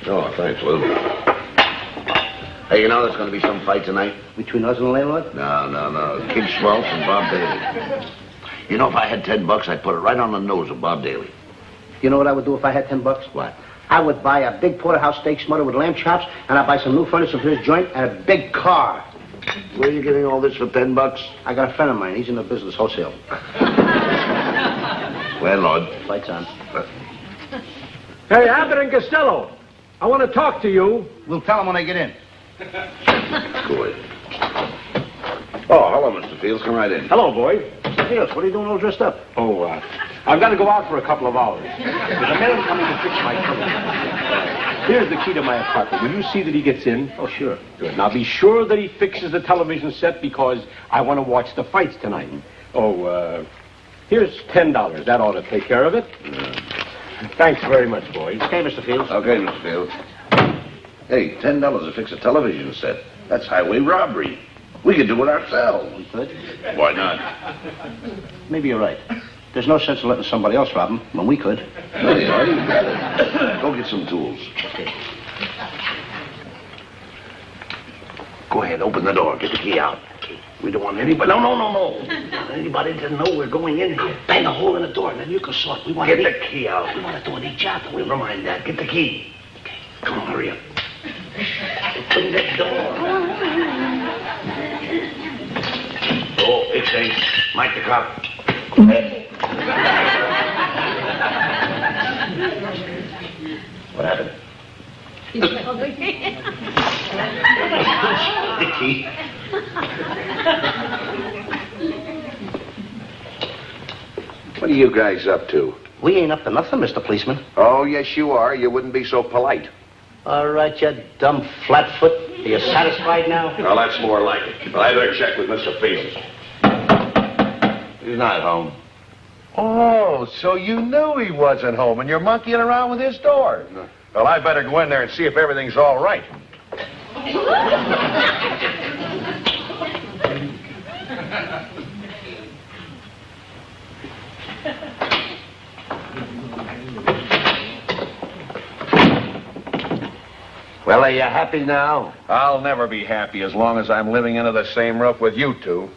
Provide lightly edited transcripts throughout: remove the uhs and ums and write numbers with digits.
Oh, thanks, Lou. Hey, you know there's going to be some fight tonight? Between us and the landlord? No. Kid Schwaltz and Bob Daly. You know, if I had $10, I'd put it right on the nose of Bob Daly. You know what I would do if I had $10? What? I would buy a big porterhouse steak smothered with lamb chops, and I'd buy some new furniture for his joint and a big car. Where are you getting all this for $10? I got a friend of mine. He's in the business wholesale. Landlord. Lights on. Hey, Abbott and Costello, I want to talk to you. We'll tell him when they get in. Go ahead. Oh, hello, Mr. Fields. Come right in. Hello, boy. Mr. Fields, what are you doing all dressed up? Oh, I've got to go out for a couple of hours. There's a man coming to fix my car. Here's the key to my apartment. Will you see that he gets in? Oh, sure. Good. Now, be sure that he fixes the television set because I want to watch the fights tonight. Oh, here's $10. That ought to take care of it. Thanks very much, boys. Okay, Mr. Fields. Okay, Mr. Fields. Hey, $10 to fix a television set. That's highway robbery. We could do it ourselves. We could. Why not? Maybe you're right. There's no sense in letting somebody else rob him when we could. Hey, are you got it? Go get some tools. Okay. Go ahead, open the door. Get the key out. We don't want anybody. No. Anybody to know we're going in here. Bang a hole in the door, and then you can sort. We want Get the key out. We want to do it each other. Never mind that. Get the key. Okay. Come on, hurry up. Open that door. Oh, it's safe. Mike the cop. Go ahead. What happened? The key. What are you guys up to? We ain't up to nothing, Mr. Policeman. Oh, yes, you are. You wouldn't be so polite. All right, you dumb flatfoot. Are you satisfied now? Well, that's more like it. But I better check with Mr. Fields. He's not home. Oh, so you knew he wasn't home and you're monkeying around with his door. No. Well, I better go in there and see if everything's all right. Well, are you happy now? I'll never be happy as long as I'm living under the same roof with you two.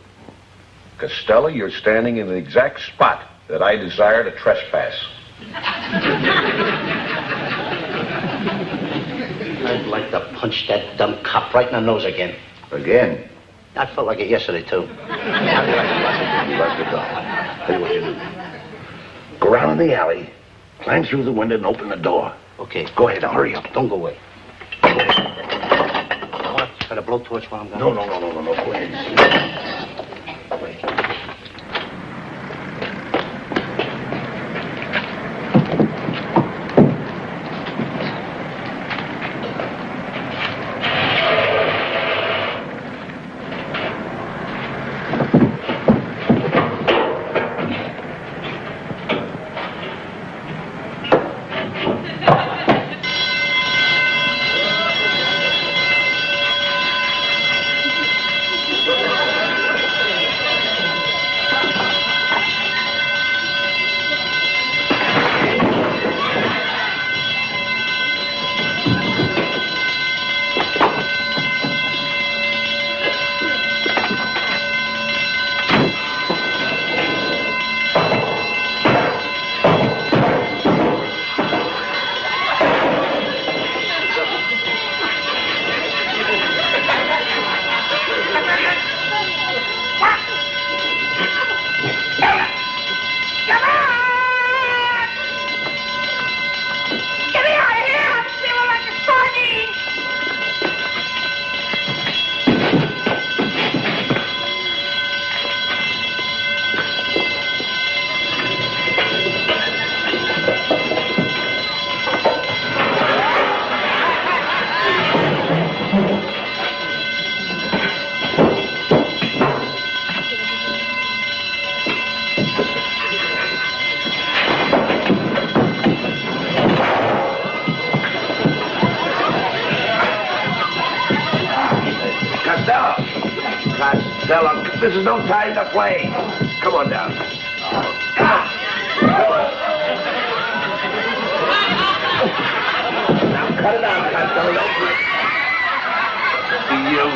Costello, you're standing in the exact spot that I desire to trespass. I'd like to punch that dumb cop right in the nose again. Again? I felt like it yesterday, too. You left it off. Tell you what you do. Go around in the alley, climb through the window, and open the door. Okay. Go ahead, now, hurry up. Don't go away. Go ahead. What? Try to blow torch while I'm gone? No. Go ahead. Costello, this is no time to play. Come on down. Now cut it out, Costello. You.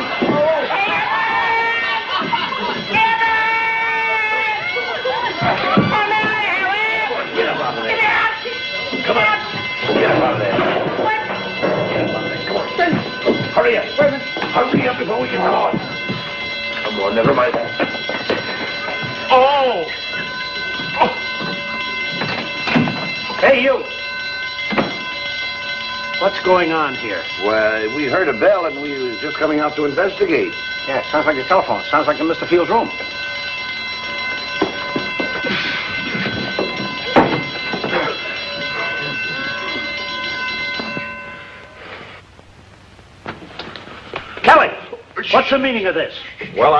Get up out of there. Come on. Get up out of there. Get up out of there. Come on. Hurry up. Hurry up before we get caught. Come on, never mind. Oh! Hey, you! What's going on here? Well, we heard a bell and we were just coming out to investigate. Yeah, sounds like a telephone. Sounds like in Mr. Fields' room. Kelly! What's the meaning of this? Well,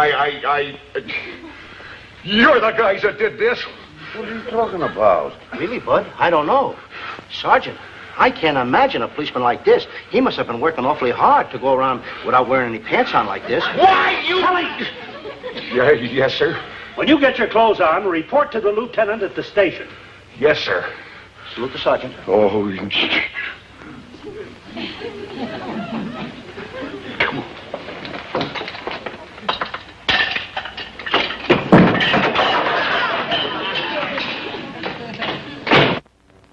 you're the guys that did this. What are you talking about? Really, Bud? I don't know. Sergeant, I can't imagine a policeman like this. He must have been working awfully hard to go around without wearing any pants on like this. Why, you... Kelly! Yes, sir. When you get your clothes on, report to the lieutenant at the station. Yes, sir. Salute the sergeant. Oh,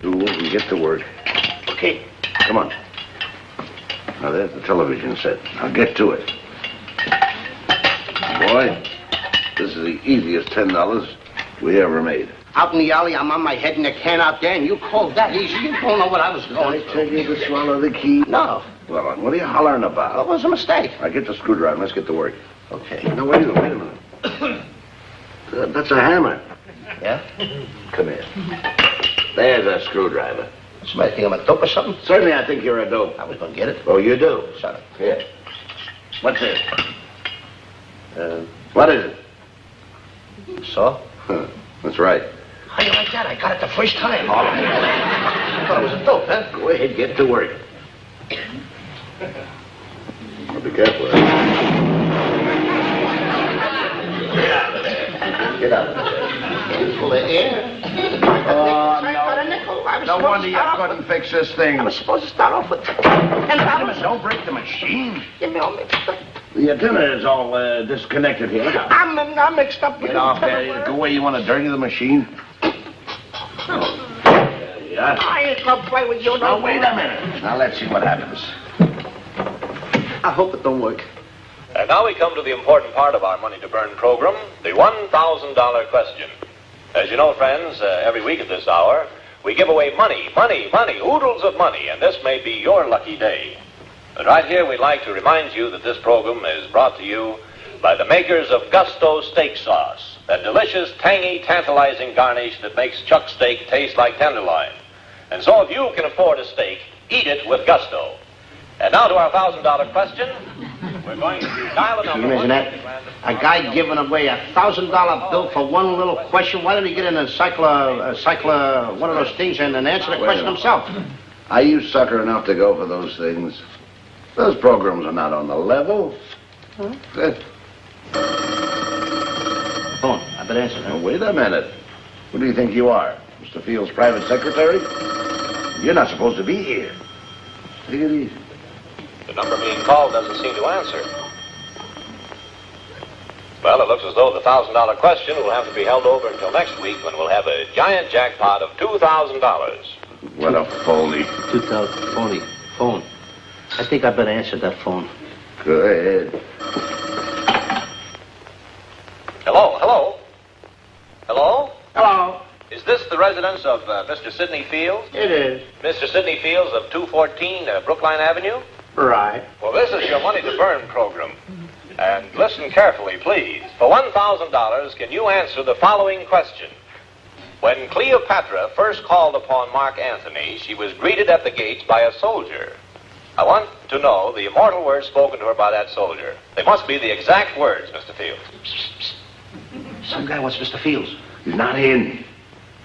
Do and get to work. Okay. Come on. Now, there's the television set. Now, get to it. Boy, this is the easiest $10 we ever made. Out in the alley, I'm on my head in a can out there, and you called that easy. You don't know what I was I going tell through. you to swallow the key. No. Well, what are you hollering That about? was a mistake. I get the screwdriver. Let's get to work. Okay. No, wait a minute. That's a hammer. Yeah? Come here. There's a screwdriver. Somebody think I'm a dope or something? Certainly, I think you're a dope. I was going to get it. Oh, you do? Shut up. Here. What's this? What is it? So? Huh. That's right. How you like that? I got it the first time. You thought it was a dope, huh? Go ahead, get to work. Well, be careful. Get out of there. Get out of there. Full of air. Oh, I got a nickel. I was no supposed wonder to you start off couldn't fix this thing. I was supposed to start off with $10. Don't break the machine. Give me all mixed up. The antenna is all disconnected here. Look out. I'm mixed up with Get off there. Go away. You want to dirty the machine? Yeah. I ain't gonna play with you no Now, more. wait a minute. Now, let's see what happens. I hope it don't work. And now we come to the important part of our Money to Burn program, the $1,000 question. As you know, friends, every week at this hour, we give away money, oodles of money, and this may be your lucky day. But right here, we'd like to remind you that this program is brought to you by the makers of Gusto Steak Sauce, that delicious, tangy, tantalizing garnish that makes chuck steak taste like tenderloin. And so if you can afford a steak, eat it with Gusto. And now to our $1,000 question. We're going to dial a number. Imagine that. A guy giving away $1,000 bill for one little question. Why don't he get an one of those things and answer the question himself? Are you sucker enough to go for those things? Those programs are not on the level. Phone. I better answer Now, that. wait a minute. Who do you think you are? Mr. Field's private secretary? You're not supposed to be here. Take it easy. The number being called doesn't seem to answer. Well, it looks as though the $1,000 question will have to be held over until next week when we'll have a giant jackpot of $2,000. What a phony. 2,000. Phone. I think I better answer that phone. Go ahead. Hello? Hello? Hello. Is this the residence of Mr. Sidney Fields? It is. Mr. Sidney Fields of 214 Brookline Avenue? Right. Well, this is your Money to Burn program. And listen carefully, please. For $1,000, can you answer the following question? When Cleopatra first called upon Mark Antony, she was greeted at the gates by a soldier. I want to know the immortal words spoken to her by that soldier. They must be the exact words, Mr. Fields. Some guy wants Mr. Fields. He's not in.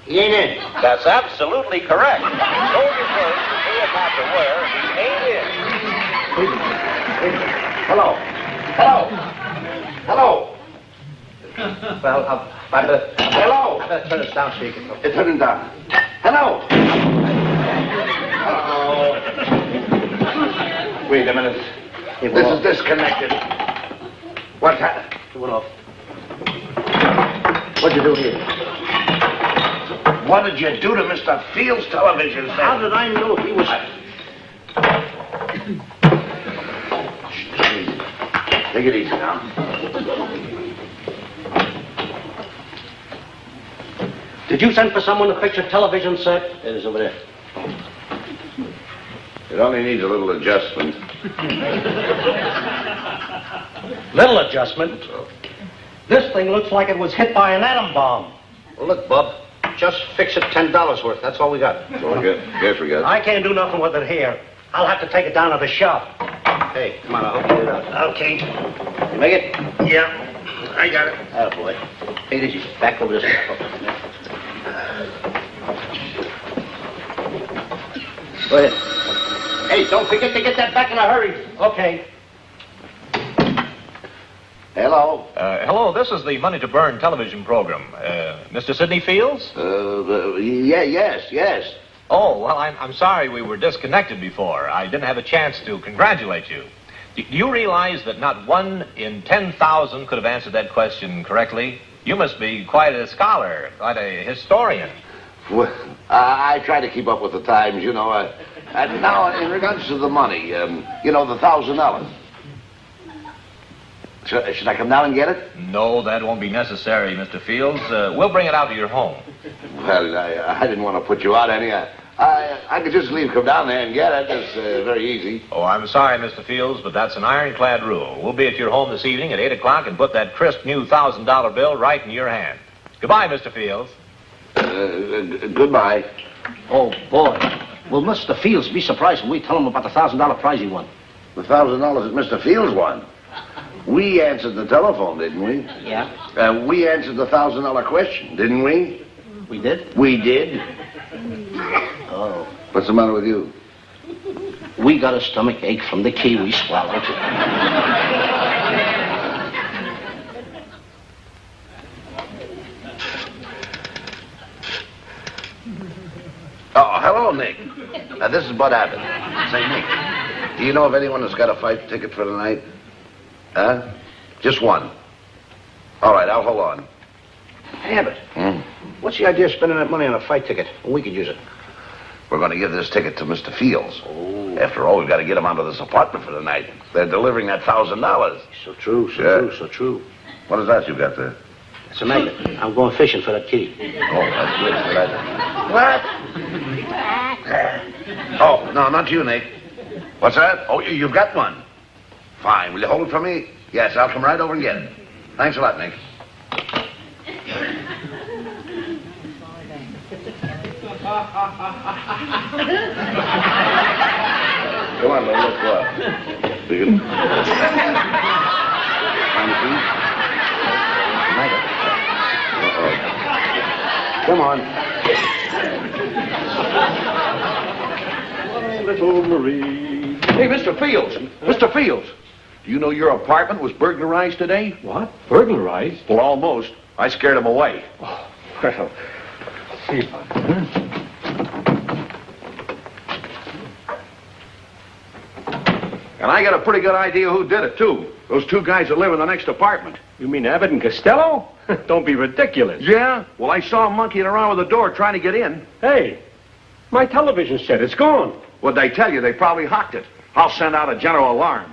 He ain't in. That's absolutely correct. The soldier's words to Cleopatra were, he ain't in. Wait a minute. Hello. Hello. Hello. Well, I better... Hello? I better turn this down so you can... Turn it down. Hello? Wait a minute. This is disconnected. What's happened? It went off. What'd you do here? What did you do to Mr. Fields' television set? How did I know he was... Take it easy now. Did you send for someone to fix your television set? It is over there. It only needs a little adjustment. Little adjustment? This thing looks like it was hit by an atom bomb. Well, look, Bub, just fix it $10 worth. That's all we got. So guess we got. I can't do nothing with it here. I'll have to take it down to the shop. Hey, come on, I'll help you get it out. Okay. You make it? Yeah, I got it. Attaboy. Take it easy. Back over this way. Go ahead. Hey, don't forget to get that back in a hurry. Okay. Hello. Hello, this is the Money to Burn television program. Mr. Sidney Fields? Yes. Oh, well, I'm sorry we were disconnected before. I didn't have a chance to congratulate you. Do you realize that not 1 in 10,000 could have answered that question correctly? You must be quite a scholar, quite a historian. Well, I try to keep up with the times, you know. And now, in regards to the money, you know, the $1,000. Should I come down and get it? No, that won't be necessary, Mr. Fields. We'll bring it out to your home. Well, I didn't want to put you out any. I could just come down there and get it. It's very easy. Oh, I'm sorry, Mr. Fields, but that's an ironclad rule. We'll be at your home this evening at 8 o'clock and put that crisp new $1,000 bill right in your hand. Goodbye, Mr. Fields. Goodbye. Oh, boy. Will Mr. Fields be surprised when we tell him about the $1,000 prize he won? The $1,000 that Mr. Fields won. We answered the telephone, didn't we? Yeah. We answered the $1,000 question, didn't we? We did? We did. Oh. What's the matter with you? We got a stomach ache from the key we swallowed. Oh, hello, Nick. This is Bud Abbott. Say, Nick, do you know of anyone that's got a fight ticket for tonight? Huh? Just one. All right, I'll hold on. Hey, Abbott. What's the idea of spending that money on a fight ticket when we could use it? We're going to give this ticket to Mr. Fields. Oh. After all, we've got to get him out of this apartment for the night. They're delivering that $1,000. So true, so true. What is that you got there? It's a magnet. I'm going fishing for that kitty. Oh, that's good. What? Oh, no, not you, Nick. What's that? Oh, you've got one. Fine. Will you hold it for me? Yes, I'll come right over and get it. Thanks a lot, Nick. Come on, Lou, let's go out. We can... Find the key? Uh-oh. Come on. Little Marie. Hey, Mr. Fields. Mr. Fields. Do you know your apartment was burglarized today? What? Burglarized? Well, almost. I scared him away. Oh, well. See. And I got a pretty good idea who did it, too. Those two guys that live in the next apartment. You mean Abbott and Costello? Don't be ridiculous. Yeah? Well, I saw them monkeying around with the door trying to get in. Hey, my television set, it's gone. What'd they tell you? They probably hocked it. I'll send out a general alarm.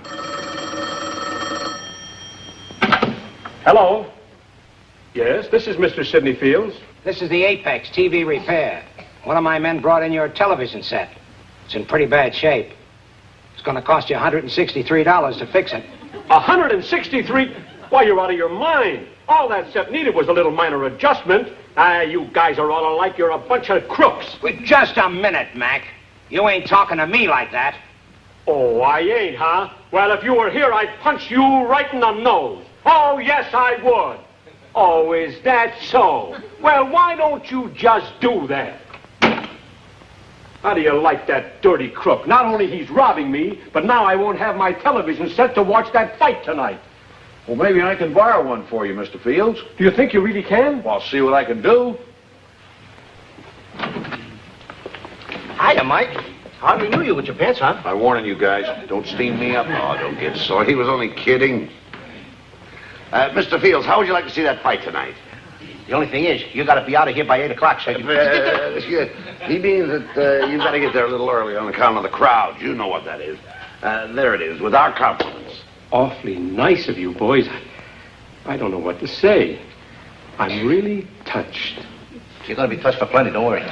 Hello? Yes, this is Mr. Sidney Fields. This is the Apex TV repair. One of my men brought in your television set. It's in pretty bad shape. It's going to cost you $163 to fix it. 163? Why, you're out of your mind. All that set needed was a little minor adjustment. You guys are all alike. You're a bunch of crooks. Wait just a minute, Mac. You ain't talking to me like that. Oh, I ain't, huh? Well, if you were here, I'd punch you right in the nose. Oh, yes, I would. Oh, is that so? Well, why don't you just do that? How do you like that dirty crook? Not only he's robbing me, but now I won't have my television set to watch that fight tonight. Well, maybe I can borrow one for you, Mr. Fields. Do you think you really can? Well, I'll see what I can do. Hiya, Mike. Hardly knew you with your pants on. I'm warning you guys, don't steam me up. Oh, don't get sore. He was only kidding. Mr. Fields, how would you like to see that fight tonight? The only thing is, you got to be out of here by 8 o'clock, so you He means that you've got to get there a little early on account of the crowd. You know what that is. There it is, with our compliments. Awfully nice of you, boys. I don't know what to say. I'm really touched. You're going to be touched for plenty, don't worry. You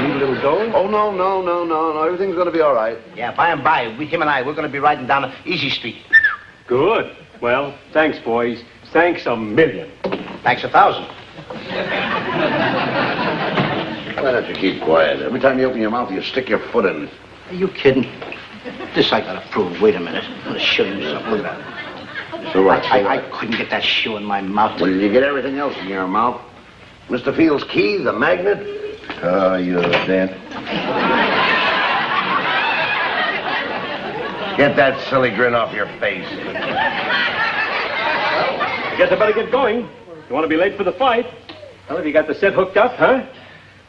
need a little dough? Oh, no. Everything's going to be all right. Yeah, by and by, him and I, we're going to be riding down Easy Street. Good. Well, thanks, boys. Thanks a million. Thanks 1,000. Why don't you keep quiet? Every time you open your mouth, you stick your foot in it. Are you kidding? This I got to prove. Wait a minute. I'm going to show you something. So what? I couldn't get that shoe in my mouth. Well, you get everything else in your mouth. Mr. Fields' key, the magnet. Oh, you Dan. Get that silly grin off your face. I guess I better get going. You want to be late for the fight? Well, have you got the set hooked up, huh?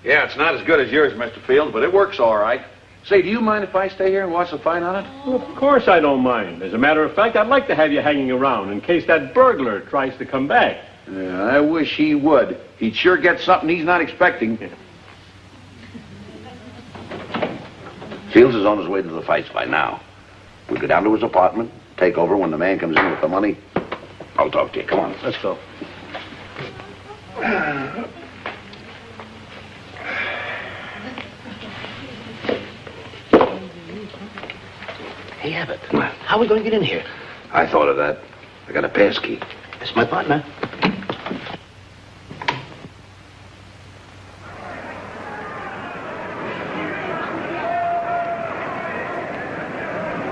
Yeah, it's not as good as yours, Mr. Fields, but it works all right. Say, do you mind if I stay here and watch the fight on it? Well, of course I don't mind. As a matter of fact, I'd like to have you hanging around in case that burglar tries to come back. Yeah, I wish he would. He'd sure get something he's not expecting. Fields is on his way to the fights by now. We'll go down to his apartment, take over when the man comes in with the money. I'll talk to you. Come on. Let's go. Hey, Abbott. How are we going to get in here? I thought of that. I got a pass key. That's my partner.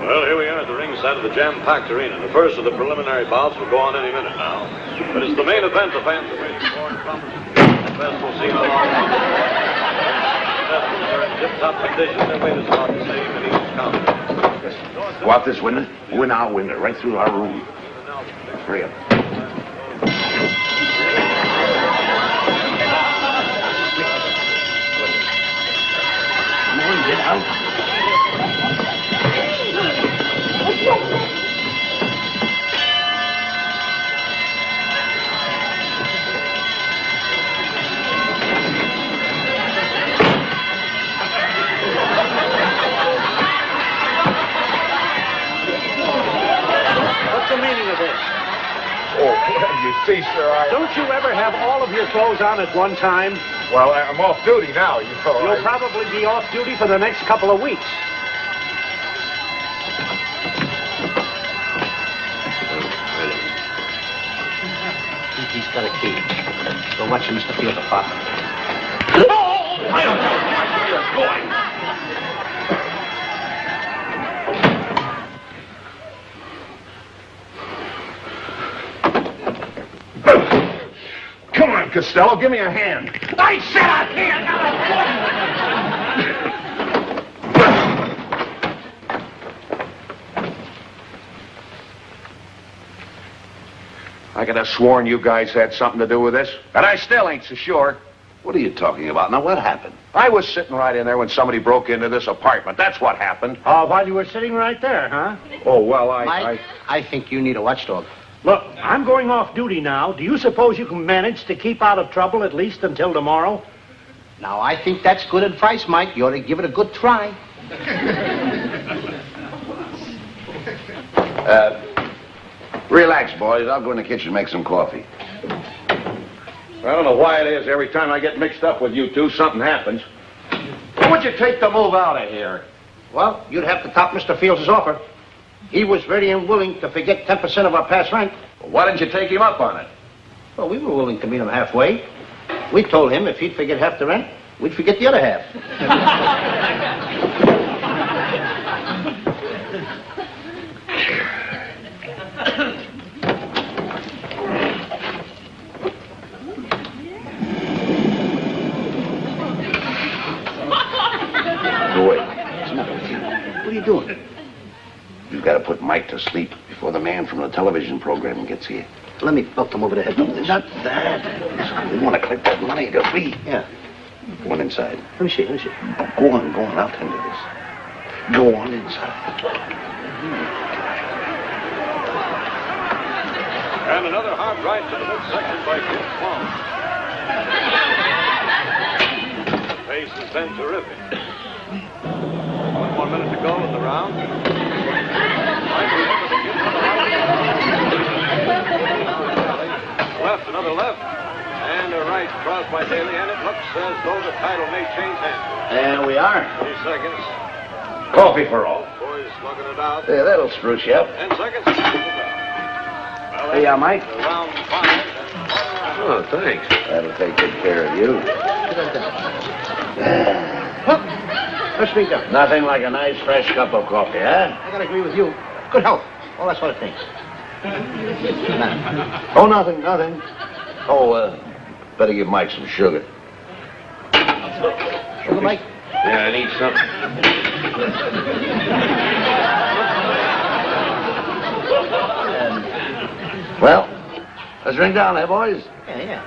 Well, here we are at the ringside of the jam-packed arena. The first of the preliminary bouts will go on any minute now. But it's the main event the fans are waiting for and promising. The best will see how long. The contestants are in tip-top condition. Their weight is about the same in each counter. Go out this window. Go in our window, right through our room. Hurry up. Come on, get out. What's the meaning of this? Oh, well, you see, sir, Don't you ever have all of your clothes on at one time? Well, I'm off duty now, you know. You'll probably be off duty for the next couple of weeks. He's got a key. Go watch Mr. Fields' apartment. I don't know where you're going. Come on, Costello, give me a hand. I said I can't. I could have sworn you guys had something to do with this, and I still ain't so sure. What are you talking about? Now, what happened? I was sitting right in there when somebody broke into this apartment. That's what happened. While you were sitting right there, huh? Oh, well, Mike, I think you need a watchdog. Look, I'm going off duty now. Do you suppose you can manage to keep out of trouble at least until tomorrow? Now, I think that's good advice, Mike. You ought to give it a good try. Relax, boys. I'll go in the kitchen and make some coffee. I don't know why it is. Every time I get mixed up with you two, something happens. What would you take to move out of here? Well, you'd have to top Mr. Fields' offer. He was ready and willing to forget 10% of our past rent. Well, why didn't you take him up on it? Well, we were willing to meet him halfway. We told him if he'd forget half the rent, we'd forget the other half. Go away. What are you doing? You've got to put Mike to sleep before the man man from the television program gets here. Let me belt him over the head. Not that. We want to collect that money to me. Yeah. Go on inside. Let me see. Go on. I'll tend to this. Go on inside. And another hard right to the midsection by Jim Plum. The pace has been terrific. 1 more minute to go in the round. Left, another left. And a right crossed by Daly, and it looks as though the title may change hands. There we are. 30 seconds. Coffee for all. Boys slugging it out. Yeah, that'll spruce you up. 10 seconds. Well, Here you are, Mike. round 5. Oh, thanks. That'll take good care of you. Let's speak up. Nothing like a nice fresh cup of coffee, huh? I gotta agree with you. Good health. All that sort of things. Oh, nothing. Oh, better give Mike some sugar. Sugar, Mike? Yeah, I need something. Well, let's drink down there, boys. Yeah.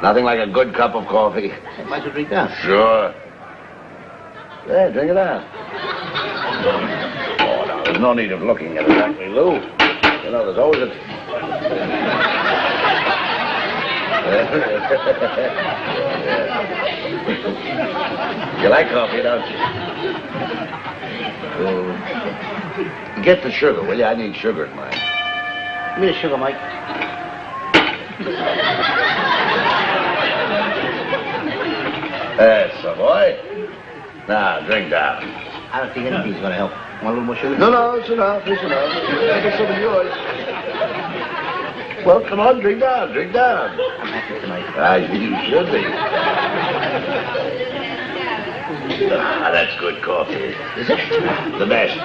Nothing like a good cup of coffee. Hey, might as well drink down. Sure. There, drink it down. Oh, now, there's no need of looking at it exactly, Lou. You know, there's always a... You like coffee, don't you? Get the sugar, will you? I need sugar in mine. Give me the sugar, Mike. That's the boy. Now, drink down. I don't think anything's gonna help. Want a little more sugar? No, it's enough. Get some of yours. Well, come on, drink down. I'm happy tonight. You should be. That's good coffee. Is it? The best.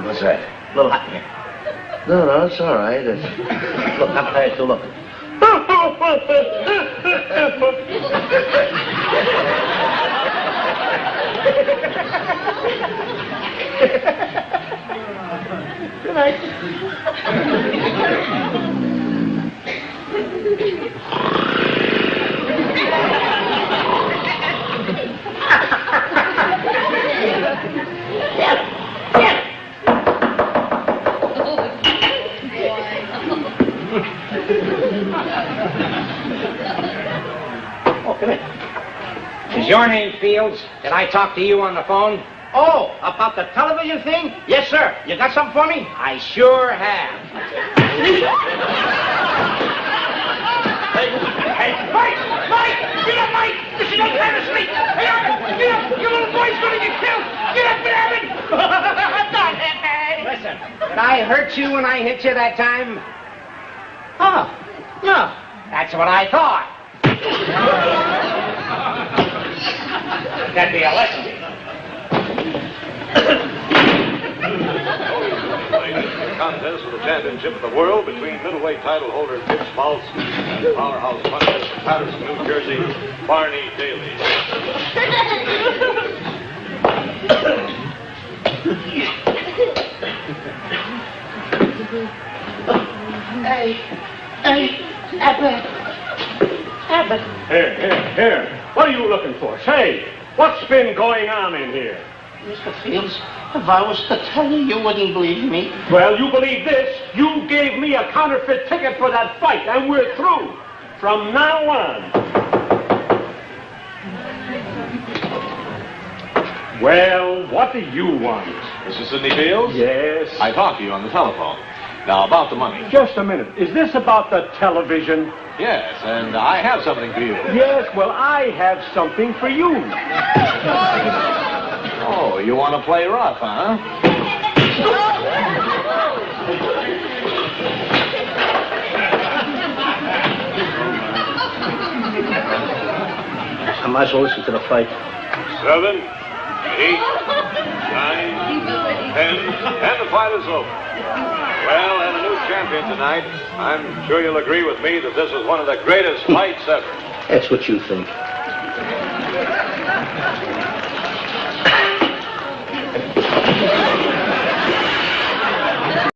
What's that? A little hot in here. No, it's all right. Look, I'm tired too. Look. Good night. Oh, come in. Is your name Fields? Did I talk to you on the phone? Oh, about the television thing? Yes, sir. You got something for me? I sure have. Hey, Mike! Get up, Mike! This is no time to sleep! Hey, Abbott! Get up! Your little boy's gonna get killed! Get up, Abbott! Not happy! Listen, did I hurt you when I hit you that time? Oh, no. That's what I thought. That'd be a lesson. The contest for the championship of the world between middleweight title holder Pitch Maltz and powerhouse puncher from Patterson, New Jersey, Barney Daly. Hey, Abbott. Here. What are you looking for? Say, what's been going on in here? Mr. Fields, if I was to tell you, you wouldn't believe me. Well, you believe this. You gave me a counterfeit ticket for that fight, and we're through. From now on. Well, what do you want? Mr. Sidney Fields? Yes. I talked to you on the telephone. Now, about the money. Just a minute. Is this about the television? Yes, and I have something for you. Yes, well, I have something for you. Oh, you want to play rough, huh? I might as well listen to the fight. 7, 8, 9, 10, and the fight is over. Well, and a new champion tonight. I'm sure you'll agree with me that this is one of the greatest fights ever. That's what you think.